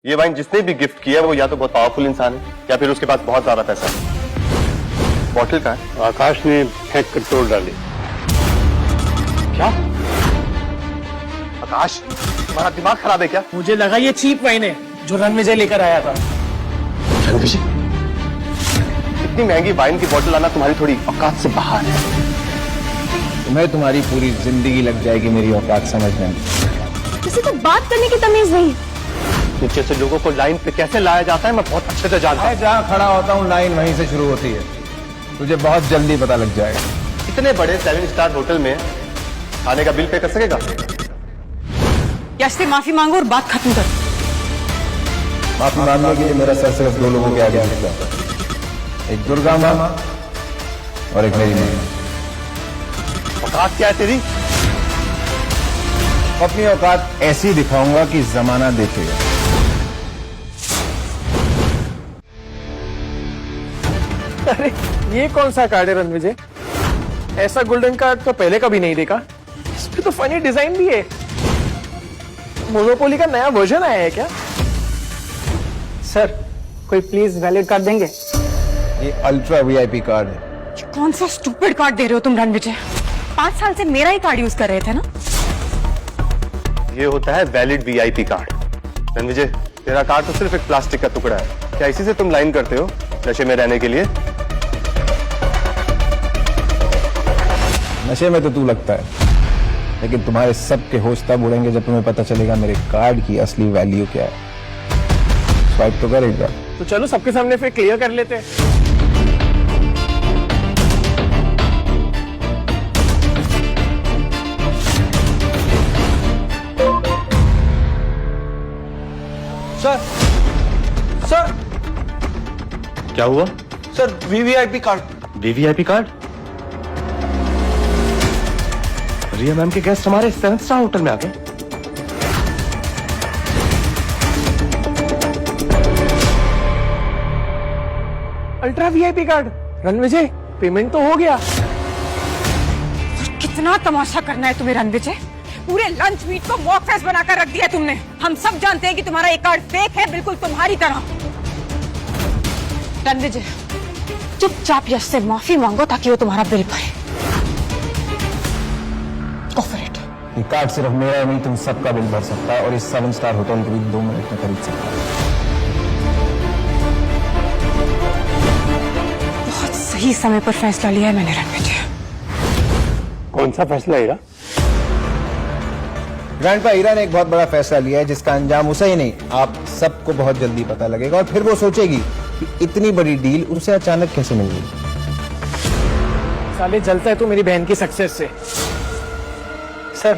ये वाइन जिसने भी गिफ्ट किया है वो या तो बहुत पावरफुल इंसान है या फिर उसके पास बहुत ज्यादा पैसा है। बॉटल का है? आकाश ने फेंक कर तोड़ डाली। क्या आकाश, तुम्हारा दिमाग खराब है क्या? मुझे लगा ये चीप वाइन है जो रणविजय लेकर आया था। रणविजय, इतनी महंगी वाइन की बोतल लाना तुम्हारी थोड़ी औकात से बाहर है। तुम्हें तुम्हारी पूरी जिंदगी लग जाएगी मेरी औकात समझने में। किसी को बात करने की तमीज नहीं। नीचे से लोगों को लाइन पे कैसे लाया जाता है मैं बहुत अच्छे से जानता हूँ। जहाँ खड़ा होता हूँ लाइन वहीं से शुरू होती है, तुझे बहुत जल्दी पता लग जाएगा। इतने बड़े 7 स्टार होटल में खाने का बिल पे कर सकेगा? यश से माफी मांगो और बात खत्म कर। माफी मांगने के लिए मेरा सर सिर्फ 2 लोगों के आगे झुकता है, एक दुर्गा माँ और एक मेरी माँ। औकात क्या है तेरी? अपनी औकात ऐसी दिखाऊंगा कि जमाना देखेगा। अरे ये कौन सा कार्ड है रणविजय? ऐसा गोल्डन कार्ड तो पहले कभी नहीं देखा। इस पे तो फनी डिजाइन भी है। मोनोपोली का नया वर्जन आया है क्या? सर कोई प्लीज वैलिड कार्ड देंगे? ये अल्ट्रा वीआईपी कार्ड है। कौन सा स्टूपिड कार्ड दे रहे हो तुम रणविजय? 5 साल से मेरा ही कार्ड यूज कर रहे थे ना। ये होता है वैलिड वीआईपी कार्ड। रणविजय, तेरा कार्ड तो सिर्फ एक प्लास्टिक का टुकड़ा है। क्या इसी से तुम लाइन करते हो नशे में रहने के लिए? नशे में तो तू लगता है, लेकिन तुम्हारे सबके होश तब उड़ेंगे जब तुम्हें पता चलेगा मेरे कार्ड की असली वैल्यू क्या है। स्वाइप तो करेगा। तो चलो सबके सामने फिर क्लियर कर लेते हैं। सर क्या हुआ? Sir VVIP card. VVIP card? Riya ma'am के गेस्ट हमारे 7 स्टार होटल में आ गए। Ultra VIP card. Ranvijay payment तो हो गया। कितना तमाशा करना है तुम्हें रणविजय? पूरे लंच मीट को मॉक फेस्ट बनाकर रख दिया तुमने। हम सब जानते हैं कि तुम्हारा एक कार्ड फेक है, बिल्कुल तुम्हारी तरह। रणविजय चुपचाप यश से माफी मांगो ताकि वो तुम्हारा बिल भरे। Go for it। ये कार्ड सिर्फ मेरा नहीं, तुम सबका बिल भर सकता है और इस 7 स्टार होटल को भी 2 मिनट में खरीद सकता है। बहुत सही समय पर फैसला लिया है मैंने रणविजय। कौन सा फैसला है? ग्रैंडपा हीरा ने एक बहुत बड़ा फैसला लिया है जिसका अंजाम उसे ही नहीं आप सबको बहुत जल्दी पता लगेगा और फिर वो सोचेगी कि इतनी बड़ी डील उसे अचानक कैसे मिल गई। साले जलता है तो मेरी बहन की सक्सेस से। सर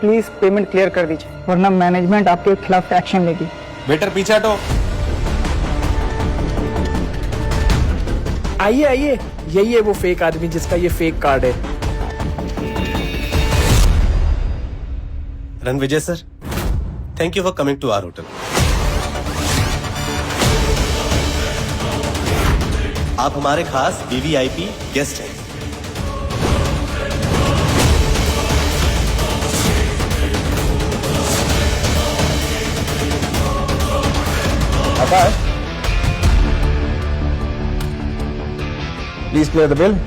प्लीज पेमेंट क्लियर कर दीजिए वरना मैनेजमेंट आपके खिलाफ एक्शन लेगी। वेटर पीछे हटो। आइए आइए, यही है वो फेक आदमी जिसका ये फेक कार्ड है। Ranvijay sir, thank you for coming to our hotel. आप हमारे खास वीवीआईपी गेस्ट हैं। Aakash, please clear the bill.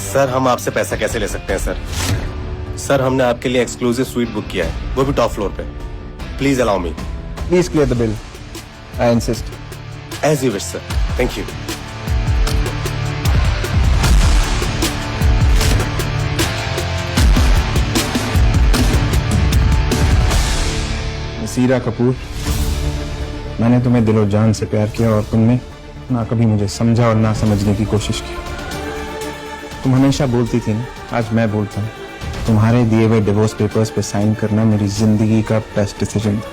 Sir हम आपसे पैसा कैसे ले सकते हैं सर? सर हमने आपके लिए एक्सक्लूसिव स्वीट बुक किया है, वो भी टॉप फ्लोर पे। Please allow me. Please clear the bill, I insist. As you wish sir, thank you. Nasira Kapoor, मैंने तुम्हें दिलो जान से प्यार किया और तुमने ना कभी मुझे समझा और ना समझने की कोशिश की। तुम हमेशा बोलती थी ना, आज मैं बोलता हूँ, तुम्हारे दिए हुए डिवोर्स पेपर्स पे साइन करना मेरी जिंदगी का बेस्ट डिसीजन था।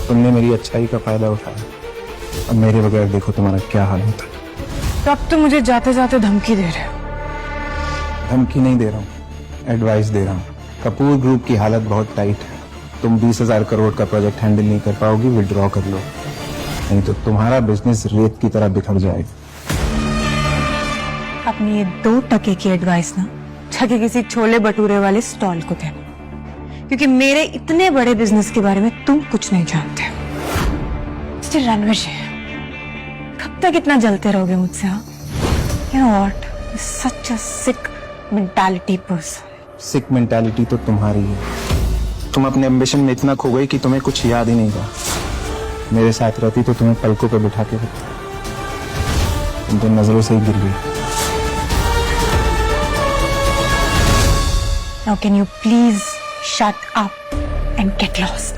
तुमने मेरी अच्छाई का फायदा उठाया, अब मेरे बगैर देखो तुम्हारा क्या हाल होता है। तब तो मुझे जाते जाते धमकी दे रहे हो। धमकी नहीं दे रहा हूँ, एडवाइस दे रहा हूँ। कपूर ग्रुप की हालत बहुत टाइट है। तुम 20,000 करोड़ का प्रोजेक्ट हैंडल नहीं कर पाओगी, विड्रॉ कर लो, नहीं तो तुम्हारा बिजनेस रेत की तरह बिखर जाएगा। अपनी ये 2 टके की एडवाइस ना जाके किसी छोले भटूरे वाले स्टॉल को देना, क्योंकि मेरे इतने बड़े बिजनेस के बारे में तुम कुछ नहीं जानते। मिस्टर रणविजय, कब तक इतना जलते रहोगे मुझसे? हाँ, you know what, such a sick mentality person. Sick mentality तो तुम्हारी है। तुम अपने एम्बिशन में इतना खो गई कि तुम्हें कुछ याद ही नहीं रहा। मेरे साथ रहती तो तुम्हें पलकों पे बिठा के रखती, तुम तो नजरों से ही गिर गई। Now can you please shut up and get lost?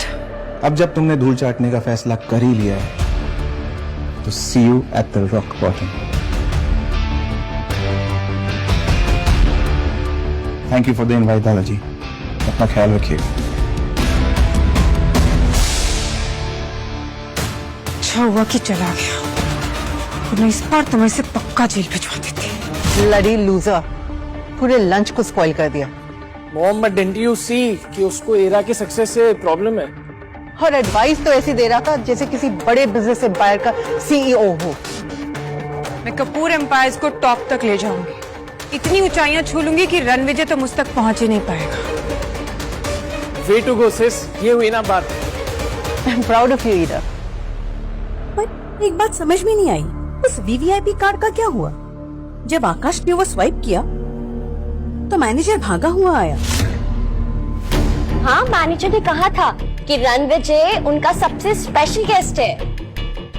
अब जब तुमने धूल चाटने का फैसला कर ही लिया है तो see you at the rock bottom. Thank you for the invite दादाजी, अपना ख्याल रखिएगा। अच्छा हुआ कि चला गया, वरना इस बार तुम्हें से पक्का जेल भिजवा देती। लड़ी लूजर, पूरे लंच को स्पॉइल कर दिया। Mom, but didn't you see कि उसको इरा की सक्सेस से प्रॉब्लम है? और एडवाइस तो ऐसी दे रहा था जैसे किसी बड़े बिजनेस एम्पायर का सीईओ हो। मैं कपूर एम्पायर्स को टॉप तक ले जाऊंगी, इतनी ऊंचाइयां छू लूंगी कि रणविजय तो मुझ तक पहुंच ही नहीं पाएगा। वे टू गो सिस, ये हुई ना बात। I am proud of you Ira. पर एक बात समझ में नहीं आई, उस वीवीआईपी कार्ड का क्या हुआ? जब आकाश ने वो स्वाइप किया तो मैनेजर भागा हुआ आया। हाँ, मैनेजर ने कहा था कि रणविजय उनका सबसे स्पेशल गेस्ट है।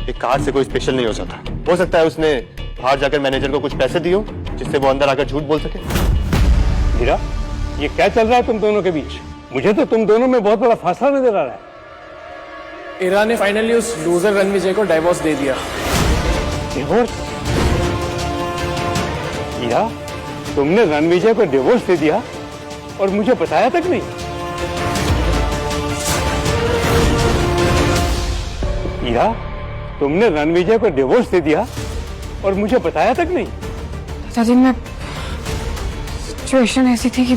एक कार्ड से कोई स्पेशल नहीं हो सकता। हो सकता है उसने बाहर जाकर मैनेजर को कुछ पैसे दिए जिससे वो अंदर आकर झूठ बोल सके। हीरा, ये क्या चल रहा है तुम दोनों के बीच? मुझे तो तुम दोनों में बहुत बड़ा फासला नजर आ रहा है। इरा ने फाइनली उस लूजर रणविजय को डाइवोर्स दे दिया। डिवोर्स? हीरा, तुमने रणविजय को डिवोर्स दे दिया और मुझे बताया तक नहीं? हीरा, तुमने रणविजय को डिवोर्स दे दिया और मुझे बताया तक नहीं? दादाजी, मैं सिचुएशन ऐसी थी कि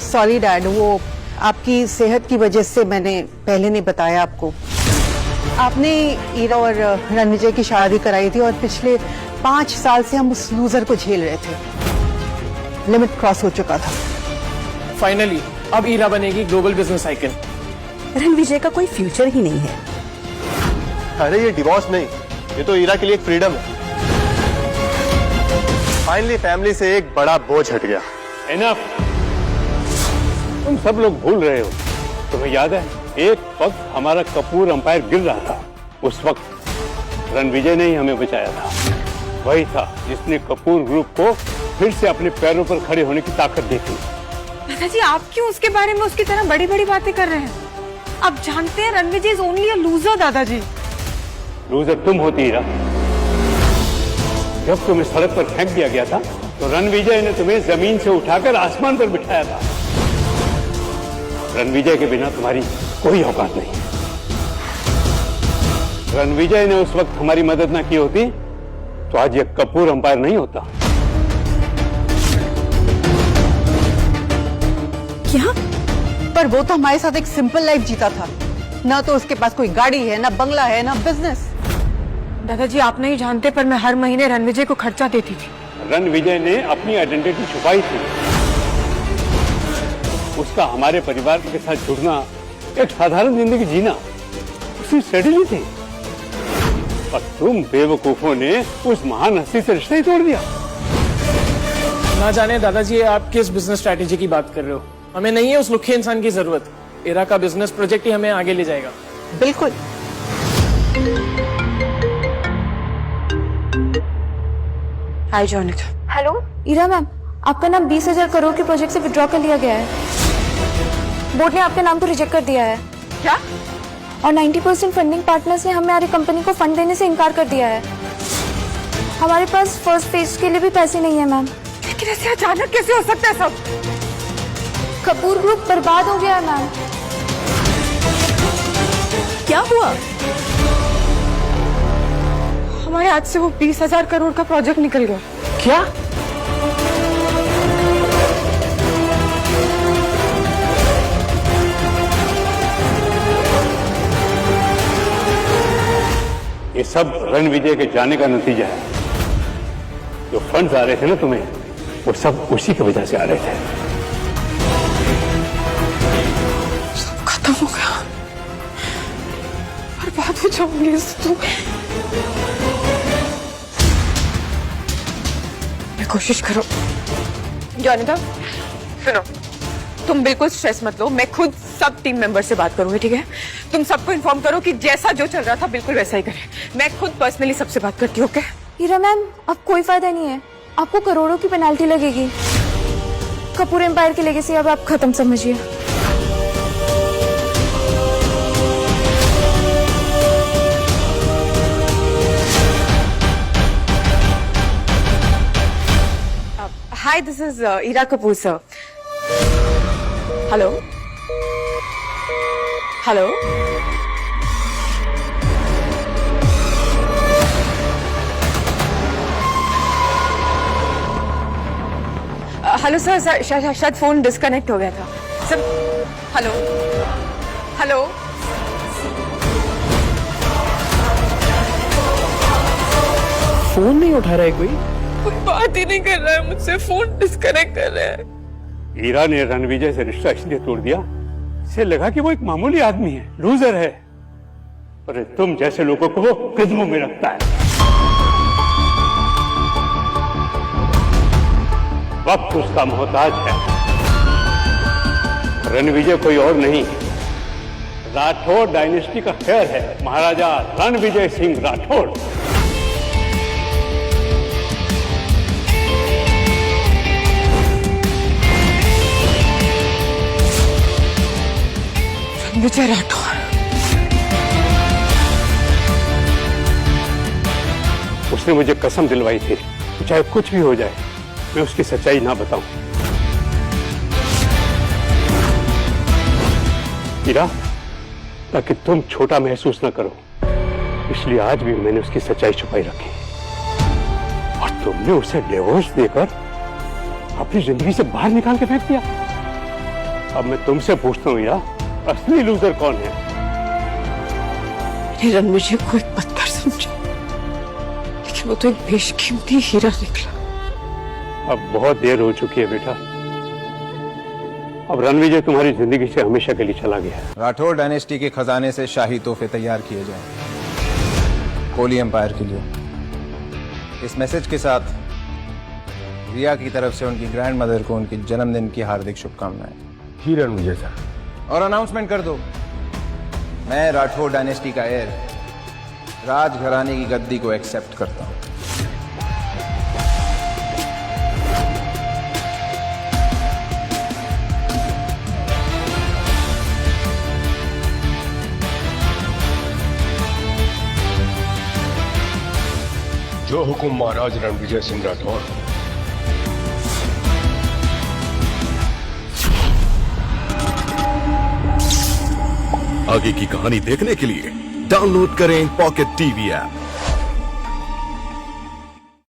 सॉरी डैड, वो आपकी सेहत की वजह से मैंने पहले नहीं बताया आपको। आपने ईरा और रणविजय की शादी कराई थी और पिछले 5 साल से हम उस लूजर को झेल रहे थे। लिमिट क्रॉस हो चुका था। फाइनली अब ईरा बनेगी ग्लोबल बिजनेस आइकन। रणविजय का कोई फ्यूचर ही नहीं है। अरे ये डिवोर्स नहीं, ये तो ईरा के लिए एक फ्रीडम है। फाइनली फैमिली से एक बड़ा बोझ हट गया। एनफ, तुम सब लोग भूल रहे हो। तुम्हें याद है एक वक्त हमारा कपूर अंपायर गिर रहा था, उस वक्त रणविजय ने ही हमें बचाया था। वही था जिसने कपूर ग्रुप को फिर से अपने पैरों पर खड़े होने की ताकत दी थी। दादाजी, आप क्यों उसके बारे में उसकी तरह बड़ी बड़ी बातें कर रहे हैं? आप जानते हैं Ranvijay is only a loser. दादाजी, लूजर तुम होती हीरा। जब तुम्हें सड़क पर फेंक दिया गया था तो रणविजय ने तुम्हें जमीन से उठाकर आसमान पर बिठाया था। रणविजय के बिना तुम्हारी कोई औकात नहीं। रणविजय ने उस वक्त हमारी मदद ना की होती तो आज ये कपूर अंपायर नहीं होता। क्या? पर वो तो हमारे साथ एक सिंपल लाइफ जीता था। ना तो उसके पास कोई गाड़ी है, ना बंगला है, ना बिजनेस। दादाजी, आप नहीं जानते पर मैं हर महीने रणविजय को खर्चा देती थी। रणविजय ने अपनी आइडेंटिटी छुपाई थी। उसका हमारे परिवार के साथ जुड़ना, एक साधारण जिंदगी जीना उसकी स्ट्रेटेजी थी। और तुम बेवकूफों ने उस महान हस्ती से रिश्ता ही तोड़ दिया। ना जाने दादाजी आप किस बिजनेस स्ट्रैटेजी की बात कर रहे हो। हमें नहीं है उस लुखे इंसान की जरूरत। इरा का बिजनेस प्रोजेक्ट ही हमें आगे ले जाएगा। बिल्कुल। हाय जॉनिक। हेलो ईरा मैम, आपका नाम 20,000 करोड़ के प्रोजेक्ट से विड्रॉ कर लिया गया है। बोर्ड ने आपके नाम को रिजेक्ट कर दिया है। क्या? और 90% फंडिंग पार्टनर्स ने हमारी कंपनी को फंड देने से इनकार कर दिया है। हमारे पास फर्स्ट फेज के लिए भी पैसे नहीं है मैम। लेकिन ऐसे अचानक कैसे हो सकता है सब? कपूर ग्रुप बर्बाद हो गया है मैम। क्या हुआ? हमारे हाथ से वो 20,000 करोड़ का प्रोजेक्ट निकल गया। क्या? ये सब रणविजय के जाने का नतीजा है। जो फंड्स आ रहे थे ना तुम्हें, वो सब उसी की वजह से आ रहे थे। सब खत्म हो गया। पर बर्बाद हो जाऊंगी इससे। मैं कोशिश करो। जॉनिका सुनो, तुम बिल्कुल स्ट्रेस मत लो, मैं खुद सब टीम मेंबर से बात करूंगी, ठीक है? तुम सबको इन्फॉर्म करो कि जैसा जो चल रहा था बिल्कुल वैसा ही करें। मैं खुद पर्सनली सबसे बात करती हूँ, ओके? हीरा मैम, अब कोई फायदा नहीं है, आपको करोड़ों की पेनाल्टी लगेगी। कपूर एम्पायर की लेगेसी अब आप खत्म समझिए। Hi, this is Ira Kapoor sir. Hello hello hello sir, शायद फोन डिस्कनेक्ट हो गया था सर। हेलो हेलो फोन नहीं उठा रहा है कोई बात ही नहीं कर रहा है मुझसे, फोन डिस्कनेक्ट कर रहा है। हीरा ने रणविजय से रिश्ता इसलिए तोड़ दिया, इसे लगा कि वो एक मामूली आदमी है, लूजर है, और तुम जैसे लोगों को वो कदमों में रखता है। वक्त उसका मोहताज है। रणविजय कोई और नहीं, राठौर डायनेस्टी का खैर है, महाराजा रणविजय सिंह राठौर। रणविजय राठौर, उसने मुझे कसम दिलवाई थी, चाहे कुछ भी हो जाए मैं उसकी सच्चाई ना बताऊं। हीरा, ताकि तुम छोटा महसूस ना करो, इसलिए आज भी मैंने उसकी सच्चाई छुपाई रखी, और तुमने उसे डिवोर्स देकर अपनी जिंदगी से बाहर निकाल के फेंक दिया। अब मैं तुमसे पूछता हूँ हीरा, असली लूजर कौन है? रणविजय को एक पत्थर समझे, लेकिन वो तो एक बेशकीमती हीरा निकला। अब बहुत देर हो चुकी है बेटा, अब रणविजय तुम्हारी जिंदगी से हमेशा के लिए चला गया है। राठौर डायनेस्टी के खजाने से शाही तोहफे तैयार किए जाएं कोहली एम्पायर के लिए। इस मैसेज के साथ रिया की तरफ से उनकी ग्रैंड मदर को उनकी जन्मदिन की हार्दिक शुभकामनाएं। ही रणविजय सर। और अनाउंसमेंट कर दो, मैं राठौर डायनेस्टी का हेयर राजघराने की गद्दी को एक्सेप्ट करता हूं। जो हुकुम महाराज रणविजय सिंह राठौर। आगे की कहानी देखने के लिए डाउनलोड करें पॉकेट टीवी ऐप।